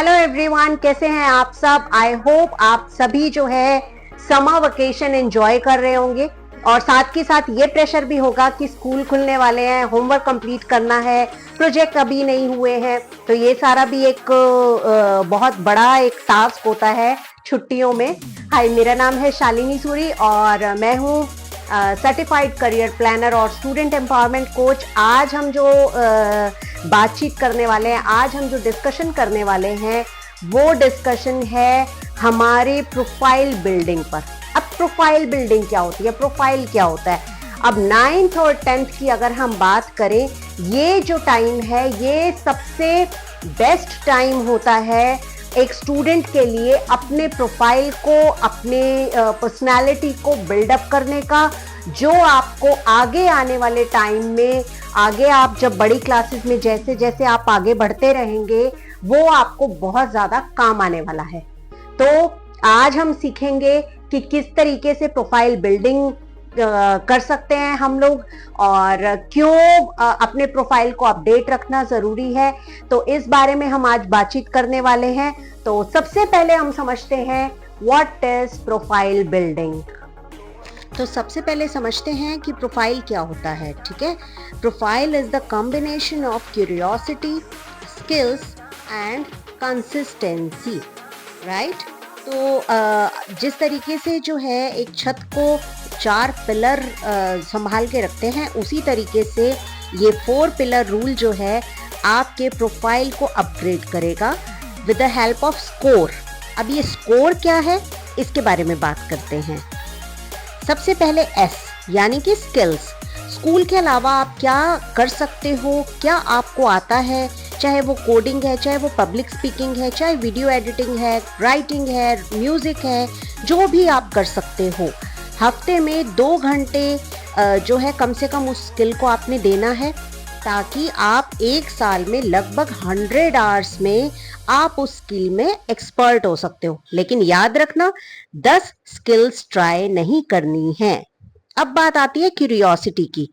Hello everyone, कैसे हैं आप सब। आई होप आप सभी जो है समर वेकेशन एंजॉय कर रहे होंगे और साथ के साथ ये प्रेशर भी होगा कि स्कूल खुलने वाले हैं, होमवर्क कंप्लीट करना है, प्रोजेक्ट अभी नहीं हुए हैं, तो ये सारा भी एक बहुत बड़ा एक टास्क होता है छुट्टियों में। हाय, मेरा नाम है शालिनी सूरी और मैं हूँ सर्टिफाइड करियर प्लानर और स्टूडेंट एम्पावरमेंट कोच। आज हम जो बातचीत करने वाले हैं, आज हम जो डिस्कशन करने वाले हैं, वो डिस्कशन है हमारे प्रोफाइल बिल्डिंग पर। अब प्रोफाइल बिल्डिंग क्या होती है, प्रोफाइल क्या होता है। अब 9th और 10th की अगर हम बात करें, ये जो टाइम है ये सबसे बेस्ट टाइम होता है एक स्टूडेंट के लिए अपने प्रोफाइल को, अपने पर्सनालिटी को बिल्डअप करने का, जो आपको आगे आने वाले टाइम में, आगे आप जब बड़ी क्लासेस में जैसे जैसे आप आगे बढ़ते रहेंगे, वो आपको बहुत ज़्यादा काम आने वाला है। तो आज हम सीखेंगे कि किस तरीके से प्रोफाइल बिल्डिंग कर सकते हैं हम लोग और क्यों अपने प्रोफाइल को अपडेट रखना जरूरी है। तो इस बारे में हम आज बातचीत करने वाले हैं। तो सबसे पहले हम समझते हैं व्हाट इज प्रोफाइल बिल्डिंग। तो सबसे पहले समझते हैं कि प्रोफाइल क्या होता है। ठीक है, profile is the combination of curiosity, skills and consistency, right. तो जिस तरीके से जो है एक छत को 4 पिलर संभाल के रखते हैं, उसी तरीके से ये 4 पिलर रूल जो है आपके प्रोफाइल को अपग्रेड करेगा with the help off score. अब ये स्कोर क्या है, इसके बारे में बात करते हैं। सबसे पहले एस यानी कि स्किल्स। स्कूल के अलावा आप क्या कर सकते हो, क्या आपको आता है, चाहे वो कोडिंग है, चाहे वो पब्लिक स्पीकिंग है, चाहे वीडियो एडिटिंग है, राइटिंग है, म्यूजिक है, जो भी आप कर सकते हो। हफ्ते में 2 घंटे जो है कम से कम उस स्किल को आपने देना है, ताकि आप 1 साल में लगभग 100 आवर्स में आप उस स्किल में एक्सपर्ट हो सकते हो। लेकिन याद रखना, 10 स्किल्स ट्राई नहीं करनी है। अब बात आती है क्यूरियोसिटी की।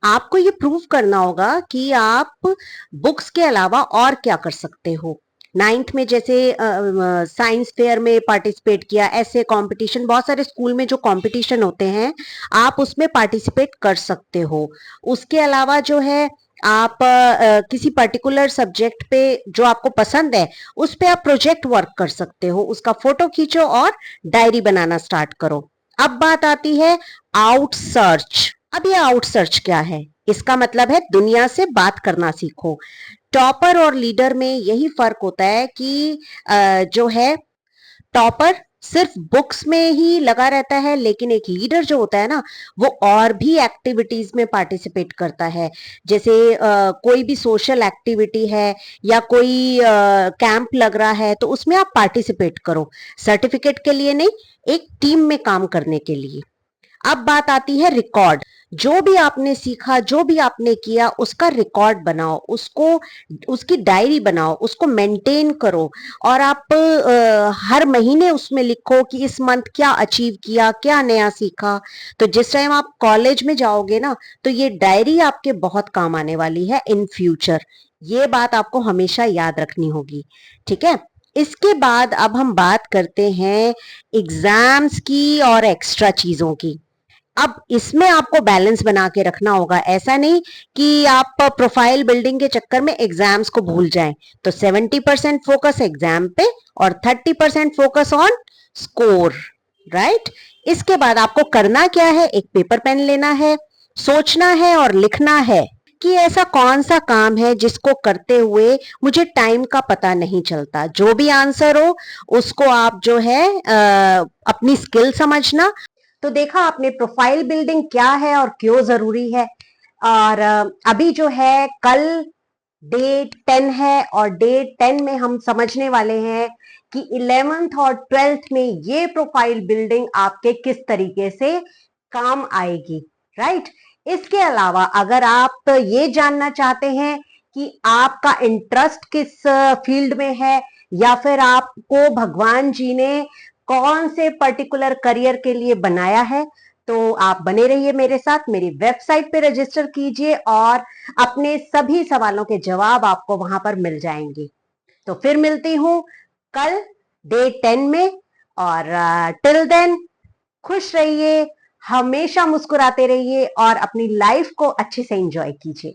आपको ये प्रूव करना होगा कि आप बुक्स के अलावा और क्या कर सकते हो। 9th में जैसे साइंस फेयर में पार्टिसिपेट किया, ऐसे कंपटीशन, बहुत सारे स्कूल में जो कंपटीशन होते हैं आप उसमें पार्टिसिपेट कर सकते हो। उसके अलावा जो है आप किसी पर्टिकुलर सब्जेक्ट पे जो आपको पसंद है उस पे आप प्रोजेक्ट वर्क कर सकते हो, उसका फोटो खींचो और डायरी बनाना स्टार्ट करो। अब बात आती है आउट सर्च। अब ये आउट सर्च क्या है, इसका मतलब है दुनिया से बात करना सीखो। टॉपर और लीडर में यही फर्क होता है कि जो है टॉपर सिर्फ बुक्स में ही लगा रहता है, लेकिन एक लीडर जो होता है ना, वो और भी एक्टिविटीज में पार्टिसिपेट करता है। जैसे कोई भी सोशल एक्टिविटी है या कोई कैंप लग रहा है, तो उसमें आप पार्टिसिपेट करो, सर्टिफिकेट के लिए नहीं, एक टीम में काम करने के लिए। अब बात आती है रिकॉर्ड। जो भी आपने सीखा, जो भी आपने किया, उसका रिकॉर्ड बनाओ, उसको, उसकी डायरी बनाओ, उसको मेंटेन करो और आप हर महीने उसमें लिखो कि इस मंथ क्या अचीव किया, क्या नया सीखा। तो जिस टाइम आप कॉलेज में जाओगे ना, तो ये डायरी आपके बहुत काम आने वाली है इन फ्यूचर। ये बात आपको हमेशा याद रखनी होगी। ठीक है, इसके बाद अब हम बात करते हैं एग्जाम्स की और एक्स्ट्रा चीजों की। अब इसमें आपको बैलेंस बना के रखना होगा। ऐसा नहीं कि आप प्रोफाइल बिल्डिंग के चक्कर में एग्जाम्स को भूल जाएं। तो 70% फोकस एग्जाम पे और 30% फोकस ऑन स्कोर, राइट। इसके बाद आपको करना क्या है, एक पेपर पेन लेना है, सोचना है और लिखना है कि ऐसा कौन सा काम है जिसको करते हुए मुझे टाइम का पता नहीं चलता। जो भी आंसर हो उसको आप जो है अपनी स्किल समझना। तो देखा आपने प्रोफाइल बिल्डिंग क्या है और क्यों जरूरी है। और अभी जो है कल डे 10 है और डे 10 में हम समझने वाले हैं कि 11th और 12th में ये प्रोफाइल बिल्डिंग आपके किस तरीके से काम आएगी, राइट। इसके अलावा अगर आप ये जानना चाहते हैं कि आपका इंटरेस्ट किस फील्ड में है या फिर आपको भगवान जी ने कौन से पर्टिकुलर करियर के लिए बनाया है, तो आप बने रहिए मेरे साथ, मेरी वेबसाइट पे रजिस्टर कीजिए और अपने सभी सवालों के जवाब आपको वहां पर मिल जाएंगे। तो फिर मिलती हूं कल डे 10 में, और टिल देन खुश रहिए, हमेशा मुस्कुराते रहिए और अपनी लाइफ को अच्छे से एंजॉय कीजिए।